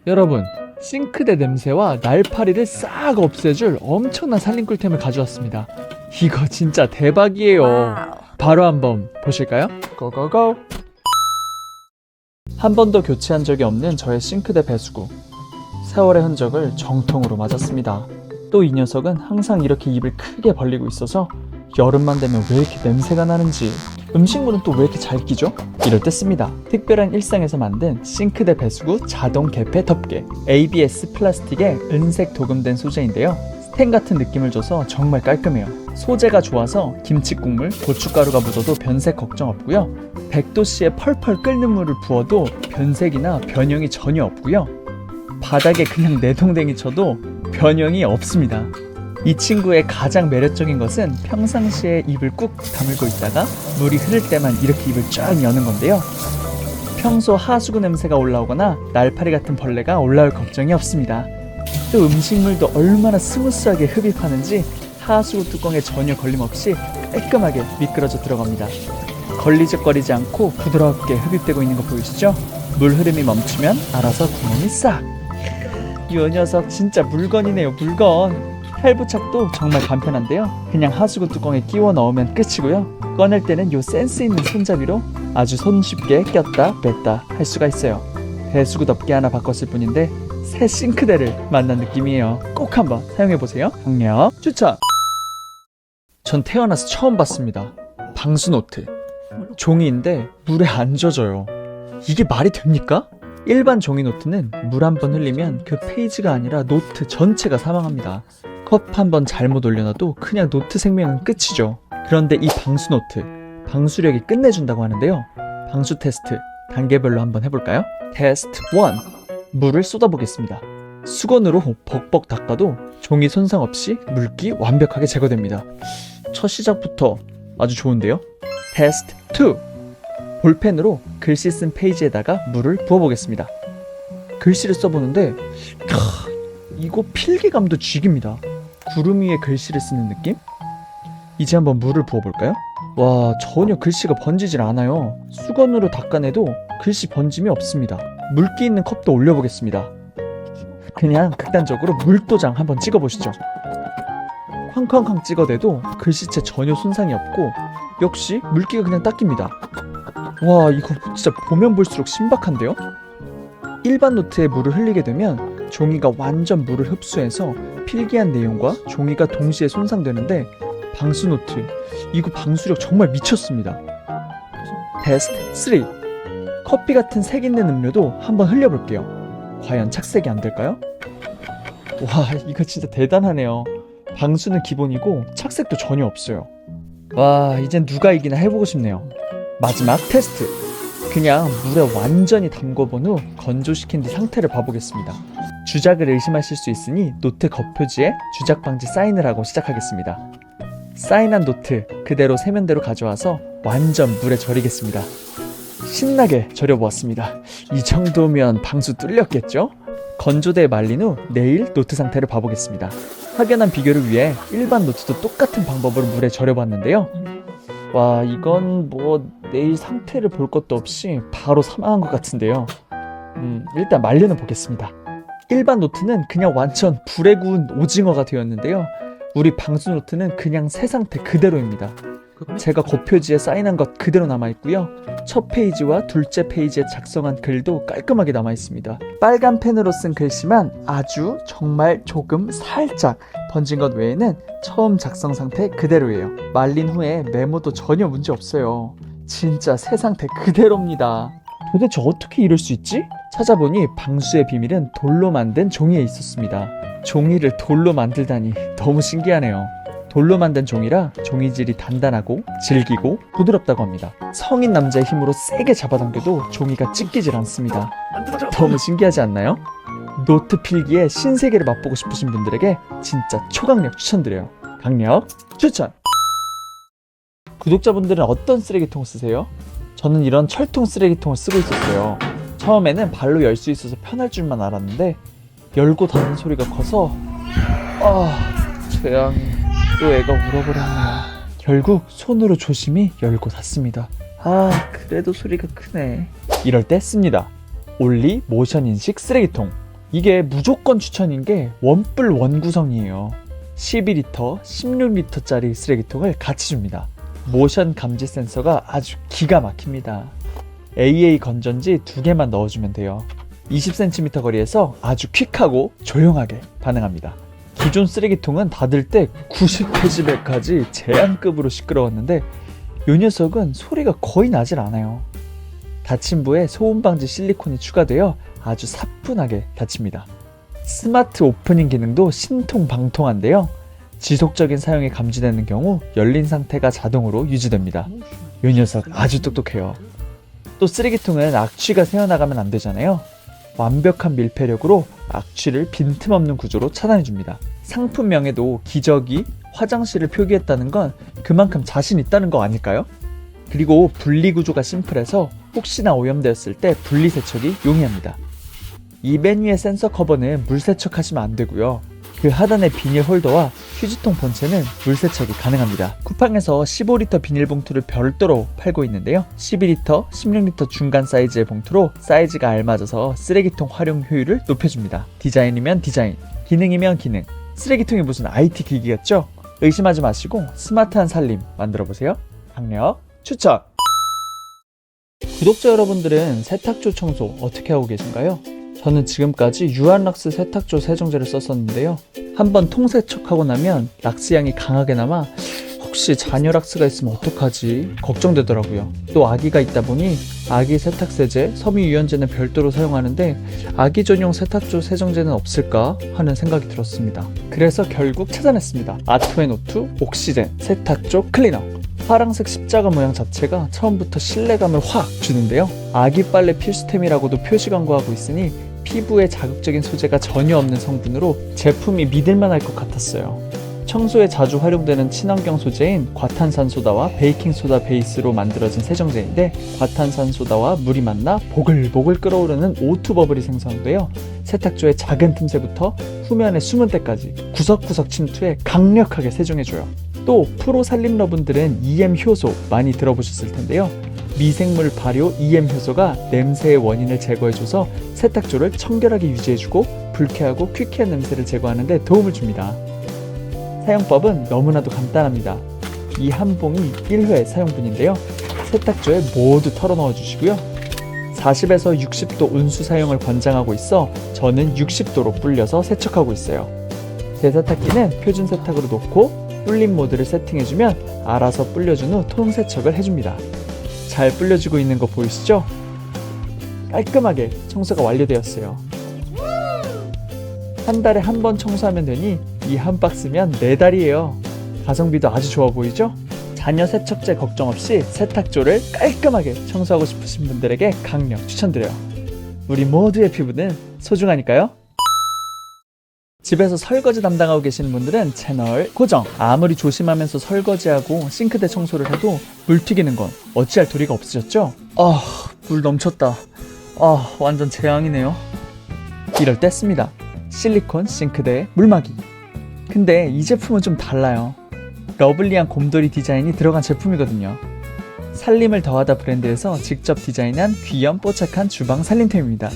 여러분, 싱크대 냄새와 날파리를 싹 없애줄 엄청난 살림 꿀템을 가져왔습니다. 이거 진짜 대박이에요. 와우. 바로 한번 보실까요? 고고고! 한 번도 교체한 적이 없는 저의 싱크대 배수구. 세월의 흔적을 정통으로 맞았습니다. 또 이 녀석은 항상 이렇게 입을 크게 벌리고 있어서 여름만 되면 왜 이렇게 냄새가 나는지, 음식물은 또 왜 이렇게 잘 끼죠? 이럴 때 씁니다. 특별한 일상에서 만든 싱크대 배수구 자동 개폐 덮개. ABS 플라스틱에 은색 도금된 소재인데요. 스텐 같은 느낌을 줘서 정말 깔끔해요. 소재가 좋아서 김치 국물, 고춧가루가 묻어도 변색 걱정 없고요. 100도씨에 펄펄 끓는 물을 부어도 변색이나 변형이 전혀 없고요. 바닥에 그냥 내동댕이 쳐도 변형이 없습니다. 이 친구의 가장 매력적인 것은 평상시에 입을 꾹 다물고 있다가 물이 흐를 때만 이렇게 입을 쫙 여는 건데요. 평소 하수구 냄새가 올라오거나 날파리 같은 벌레가 올라올 걱정이 없습니다. 또 음식물도 얼마나 스무스하게 흡입하는지 하수구 뚜껑에 전혀 걸림없이 깔끔하게 미끄러져 들어갑니다. 걸리적거리지 않고 부드럽게 흡입되고 있는 거 보이시죠? 물 흐름이 멈추면 알아서 구멍이 싹! 이 녀석 진짜 물건이네요, 물건. 탈부착도 정말 간편한데요. 그냥 하수구 뚜껑에 끼워 넣으면 끝이고요. 꺼낼 때는 요 센스 있는 손잡이로 아주 손쉽게 꼈다 뺐다 할 수가 있어요. 배수구 덮개 하나 바꿨을 뿐인데 새 싱크대를 만난 느낌이에요. 꼭 한번 사용해보세요. 강력 추천! 전 태어나서 처음 봤습니다. 방수노트. 종이인데 물에 안 젖어요. 이게 말이 됩니까? 일반 종이 노트는 물 한 번 흘리면 그 페이지가 아니라 노트 전체가 사망합니다. 컵 한 번 잘못 올려놔도 그냥 노트 생명은 끝이죠. 그런데 이 방수 노트, 방수력이 끝내준다고 하는데요. 방수 테스트 단계별로 한번 해볼까요? 테스트 1. 물을 쏟아보겠습니다. 수건으로 벅벅 닦아도 종이 손상 없이 물기 완벽하게 제거됩니다. 첫 시작부터 아주 좋은데요? 테스트 2. 볼펜으로 글씨 쓴 페이지에다가 물을 부어보겠습니다. 글씨를 써보는데 이거 필기감도 죽입니다. 구름 위에 글씨를 쓰는 느낌? 이제 한번 물을 부어볼까요? 와, 전혀 글씨가 번지질 않아요. 수건으로 닦아내도 글씨 번짐이 없습니다. 물기 있는 컵도 올려보겠습니다. 그냥 극단적으로 물도장 한번 찍어보시죠. 쾅쾅쾅 찍어대도 글씨체 전혀 손상이 없고 역시 물기가 그냥 닦입니다. 와, 이거 진짜 보면 볼수록 신박한데요? 일반 노트에 물을 흘리게 되면 종이가 완전 물을 흡수해서 필기한 내용과 종이가 동시에 손상되는데 방수 노트, 이거 방수력 정말 미쳤습니다. 테스트 3. 커피 같은 색 있는 음료도 한번 흘려볼게요. 과연 착색이 안 될까요? 와, 이거 진짜 대단하네요. 방수는 기본이고 착색도 전혀 없어요. 와, 이젠 누가 이기나 해보고 싶네요. 마지막 테스트. 그냥 물에 완전히 담궈본 후 건조시킨 뒤 상태를 봐보겠습니다. 주작을 의심하실 수 있으니 노트 겉표지에 주작 방지 사인을 하고 시작하겠습니다. 사인한 노트 그대로 세면대로 가져와서 완전 물에 절이겠습니다. 신나게 절여보았습니다. 이 정도면 방수 뚫렸겠죠? 건조대에 말린 후 내일 노트 상태를 봐보겠습니다. 확연한 비교를 위해 일반 노트도 똑같은 방법으로 물에 절여봤는데요. 와, 이건 뭐 내일 상태를 볼 것도 없이 바로 사망한 것 같은데요. 일단 말려는 보겠습니다. 일반 노트는 그냥 완전 불에 구운 오징어가 되었는데요. 우리 방수 노트는 그냥 새 상태 그대로입니다. 제가 겉표지에 사인한 것 그대로 남아있고요. 첫 페이지와 둘째 페이지에 작성한 글도 깔끔하게 남아있습니다. 빨간 펜으로 쓴 글씨만 아주 정말 조금 살짝 번진 것 외에는 처음 작성 상태 그대로예요. 말린 후에 메모도 전혀 문제 없어요. 진짜 새 상태 그대로입니다. 도대체 어떻게 이럴 수 있지? 찾아보니 방수의 비밀은 돌로 만든 종이에 있었습니다. 종이를 돌로 만들다니 너무 신기하네요. 돌로 만든 종이라 종이질이 단단하고 질기고 부드럽다고 합니다. 성인 남자의 힘으로 세게 잡아당겨도 종이가 찢기질 않습니다. 너무 신기하지 않나요? 노트 필기의 신세계를 맛보고 싶으신 분들에게 진짜 초강력 추천드려요. 강력 추천! 구독자분들은 어떤 쓰레기통을 쓰세요? 저는 이런 철통 쓰레기통을 쓰고 있었어요. 처음에는 발로 열 수 있어서 편할 줄만 알았는데 열고 닫는 소리가 커서 재앙이 또 애가 울어버렸네요. 결국 손으로 조심히 열고 닫습니다. 그래도 소리가 크네. 이럴 때 씁니다. 올리 모션 인식 쓰레기통. 이게 무조건 추천인 게 원뿔 원구성이에요. 12리터, 16리터짜리 쓰레기통을 같이 줍니다. 모션 감지 센서가 아주 기가 막힙니다. AA 건전지 2개만 넣어주면 돼요. 20cm 거리에서 아주 퀵하고 조용하게 반응합니다. 기존 쓰레기통은 닫을 때 90데시벨까지 제한급으로 시끄러웠는데 이 녀석은 소리가 거의 나질 않아요. 닫힘부에 소음방지 실리콘이 추가되어 아주 사뿐하게 닫힙니다. 스마트 오프닝 기능도 신통방통한데요. 지속적인 사용이 감지되는 경우 열린 상태가 자동으로 유지됩니다. 이 녀석 아주 똑똑해요. 또 쓰레기통은 악취가 새어나가면 안 되잖아요. 완벽한 밀폐력으로 악취를 빈틈없는 구조로 차단해줍니다. 상품명에도 기저귀, 화장실을 표기했다는 건 그만큼 자신 있다는 거 아닐까요? 그리고 분리구조가 심플해서 혹시나 오염되었을 때 분리세척이 용이합니다. 이 메뉴의 센서 커버는 물세척하시면 안 되고요. 그 하단의 비닐 홀더와 휴지통 본체는 물세척이 가능합니다. 쿠팡에서 15리터 비닐봉투를 별도로 팔고 있는데요. 12리터, 16리터 중간 사이즈의 봉투로 사이즈가 알맞아서 쓰레기통 활용 효율을 높여줍니다. 디자인이면 디자인, 기능이면 기능. 쓰레기통이 무슨 IT 기기 같죠? 의심하지 마시고 스마트한 살림 만들어보세요. 강력 추천! 구독자 여러분들은 세탁조 청소 어떻게 하고 계신가요? 저는 지금까지 유한락스 세탁조 세정제를 썼었는데요. 한번 통세척하고 나면 락스 향이 강하게 남아 혹시 잔여 락스가 있으면 어떡하지 걱정되더라고요. 또 아기가 있다 보니 아기 세탁세제, 섬유유연제는 별도로 사용하는데 아기 전용 세탁조 세정제는 없을까 하는 생각이 들었습니다. 그래서 결국 찾아냈습니다. 아토앤오투 옥시젠 세탁조 클리너. 파랑색 십자가 모양 자체가 처음부터 신뢰감을 확 주는데요. 아기 빨래 필수템이라고도 표시 광고하고 있으니 피부에 자극적인 소재가 전혀 없는 성분으로 제품이 믿을만할 것 같았어요. 청소에 자주 활용되는 친환경 소재인 과탄산소다와 베이킹소다 베이스로 만들어진 세정제인데 과탄산소다와 물이 만나 보글보글 끓어오르는 오투 버블이 생성되어 세탁조의 작은 틈새부터 후면의 숨은 때까지 구석구석 침투해 강력하게 세정해줘요. 또 프로 살림러분들은 EM 효소 많이 들어보셨을 텐데요. 미생물 발효 EM 효소가 냄새의 원인을 제거해줘서 세탁조를 청결하게 유지해주고 불쾌하고 퀴퀴한 냄새를 제거하는 데 도움을 줍니다. 사용법은 너무나도 간단합니다. 이 한 봉이 1회 사용분인데요. 세탁조에 모두 털어넣어 주시고요. 40에서 60도 온수 사용을 권장하고 있어 저는 60도로 불려서 세척하고 있어요. 대세탁기는 표준 세탁으로 놓고 불림 모드를 세팅해주면 알아서 불려준 후 통세척을 해줍니다. 잘 불려지고 있는 거 보이시죠? 깔끔하게 청소가 완료되었어요. 한 달에 한 번 청소하면 되니 이 한 박스면 4달이에요. 가성비도 아주 좋아 보이죠? 자녀 세척제 걱정 없이 세탁조를 깔끔하게 청소하고 싶으신 분들에게 강력 추천드려요. 우리 모두의 피부는 소중하니까요. 집에서 설거지 담당하고 계시는 분들은 채널 고정. 아무리 조심하면서 설거지하고 싱크대 청소를 해도 물 튀기는 건 어찌할 도리가 없으셨죠? 물 넘쳤다. 완전 재앙이네요. 이럴 때 씁니다. 실리콘 싱크대에 물막이. 근데 이 제품은 좀 달라요. 러블리한 곰돌이 디자인이 들어간 제품이거든요. 살림을 더하다 브랜드에서 직접 디자인한 귀염 뽀짝한 주방 살림템입니다.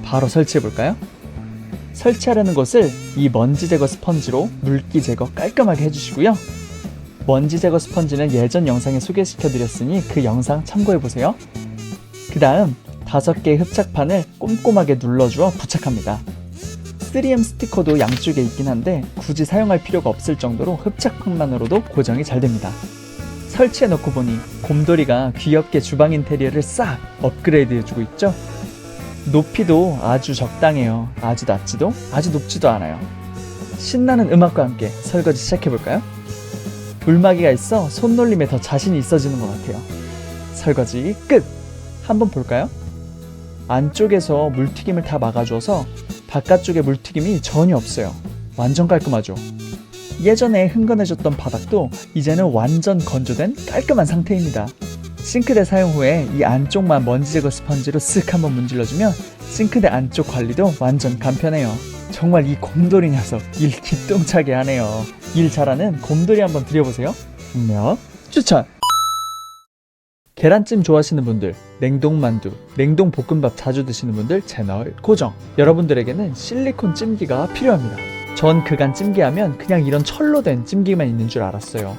바로 설치해볼까요? 설치하려는 곳을 이 먼지 제거 스펀지로 물기 제거 깔끔하게 해주시고요. 먼지 제거 스펀지는 예전 영상에 소개시켜드렸으니 그 영상 참고해보세요. 그 다음 5개의 흡착판을 꼼꼼하게 눌러주어 부착합니다. 3M 스티커도 양쪽에 있긴 한데 굳이 사용할 필요가 없을 정도로 흡착판만으로도 고정이 잘 됩니다. 설치해놓고 보니 곰돌이가 귀엽게 주방 인테리어를 싹 업그레이드 해주고 있죠? 높이도 아주 적당해요. 아주 낮지도 아주 높지도 않아요. 신나는 음악과 함께 설거지 시작해볼까요? 물막이가 있어 손놀림에 더 자신이 있어지는 것 같아요. 설거지 끝! 한번 볼까요? 안쪽에서 물튀김을 다 막아줘서 바깥쪽에 물튀김이 전혀 없어요. 완전 깔끔하죠? 예전에 흥건해졌던 바닥도 이제는 완전 건조된 깔끔한 상태입니다. 싱크대 사용 후에 이 안쪽만 먼지 제거 스펀지로 쓱 한번 문질러주면 싱크대 안쪽 관리도 완전 간편해요. 정말 이 곰돌이 녀석 일 기똥차게 하네요. 일 잘하는 곰돌이 한번 들여보세요. 강력 추천! 계란찜 좋아하시는 분들, 냉동만두, 냉동볶음밥 자주 드시는 분들 채널 고정. 여러분들에게는 실리콘 찜기가 필요합니다. 전 그간 찜기하면 그냥 이런 철로 된 찜기만 있는 줄 알았어요.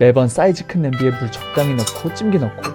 매번 사이즈 큰 냄비에 물 적당히 넣고 찜기 넣고,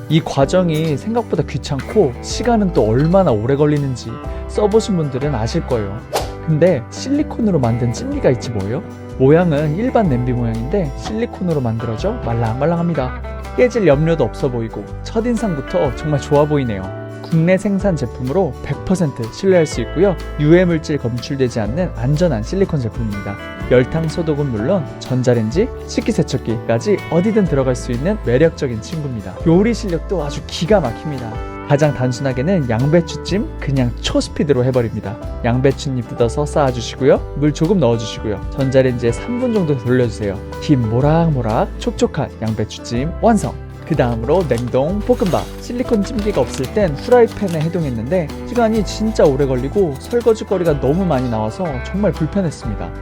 이 과정이 생각보다 귀찮고 시간은 또 얼마나 오래 걸리는지 써보신 분들은 아실 거예요. 근데 실리콘으로 만든 찜기가 있지 뭐예요? 모양은 일반 냄비 모양인데 실리콘으로 만들어져 말랑말랑합니다. 깨질 염려도 없어 보이고 첫인상부터 정말 좋아 보이네요. 국내 생산 제품으로 100% 신뢰할 수 있고요. 유해물질 검출되지 않는 안전한 실리콘 제품입니다. 열탕 소독은 물론 전자레인지, 식기세척기까지 어디든 들어갈 수 있는 매력적인 친구입니다. 요리 실력도 아주 기가 막힙니다. 가장 단순하게는 양배추찜 그냥 초스피드로 해버립니다. 양배추잎 뜯어서 쌓아주시고요. 물 조금 넣어주시고요. 전자레인지에 3분 정도 돌려주세요. 김 모락모락 촉촉한 양배추찜 완성! 그 다음으로 냉동 볶음밥. 실리콘 찜기가 없을 땐 후라이팬에 해동했는데 시간이 진짜 오래 걸리고 설거지거리가 너무 많이 나와서 정말 불편했습니다.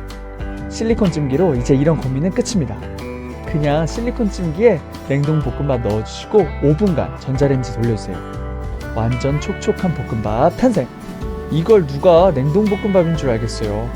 실리콘 찜기로 이제 이런 고민은 끝입니다. 그냥 실리콘 찜기에 냉동 볶음밥 넣어주시고 5분간 전자레인지 돌려주세요. 완전 촉촉한 볶음밥 탄생! 이걸 누가 냉동볶음밥인 줄 알겠어요.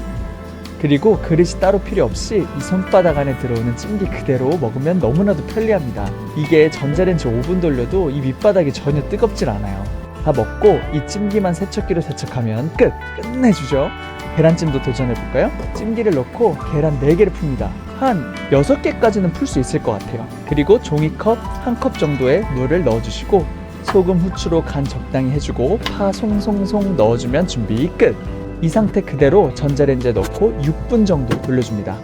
그리고 그릇이 따로 필요 없이 이 손바닥 안에 들어오는 찜기 그대로 먹으면 너무나도 편리합니다. 이게 전자레인지 5분 돌려도 이 밑바닥이 전혀 뜨겁질 않아요. 다 먹고 이 찜기만 세척기로 세척하면 끝내주죠. 계란찜도 도전해볼까요? 찜기를 넣고 계란 4개를 풉니다. 한 6개까지는 풀 수 있을 것 같아요. 그리고 종이컵 1컵 정도의 물을 넣어주시고 소금, 후추로 간 적당히 해주고 파 송송송 넣어주면 준비 끝! 이 상태 그대로 전자레인지에 넣고 6분 정도 돌려줍니다.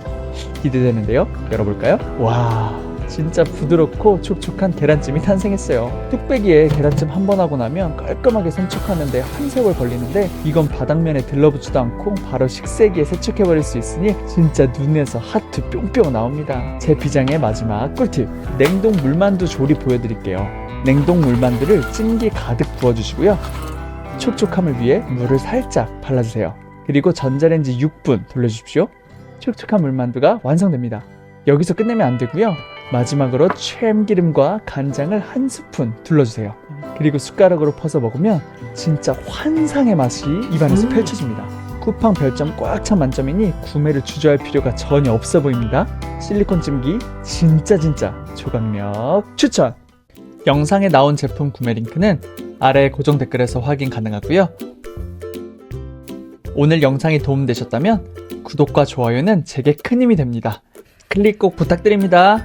기대되는데요? 열어볼까요? 와, 진짜 부드럽고 촉촉한 계란찜이 탄생했어요. 뚝배기에 계란찜 한 번 하고 나면 깔끔하게 세척하는데 한 세월 걸리는데 이건 바닥면에 들러붙지도 않고 바로 식세기에 세척해버릴 수 있으니 진짜 눈에서 하트 뿅뿅 나옵니다. 제 비장의 마지막 꿀팁! 냉동 물만두 조리 보여드릴게요. 냉동 물만두를 찜기 가득 부어주시고요. 촉촉함을 위해 물을 살짝 발라주세요. 그리고 전자레인지 6분 돌려주십시오. 촉촉한 물만두가 완성됩니다. 여기서 끝내면 안 되고요. 마지막으로 참기름과 간장을 한 스푼 둘러주세요. 그리고 숟가락으로 퍼서 먹으면 진짜 환상의 맛이 입안에서 펼쳐집니다. 쿠팡 별점 꽉 찬 만점이니 구매를 주저할 필요가 전혀 없어 보입니다. 실리콘 찜기 진짜 조각력 추천! 영상에 나온 제품 구매 링크는 아래 고정 댓글에서 확인 가능하고요. 오늘 영상이 도움되셨다면 구독과 좋아요는 제게 큰 힘이 됩니다. 클릭 꼭 부탁드립니다.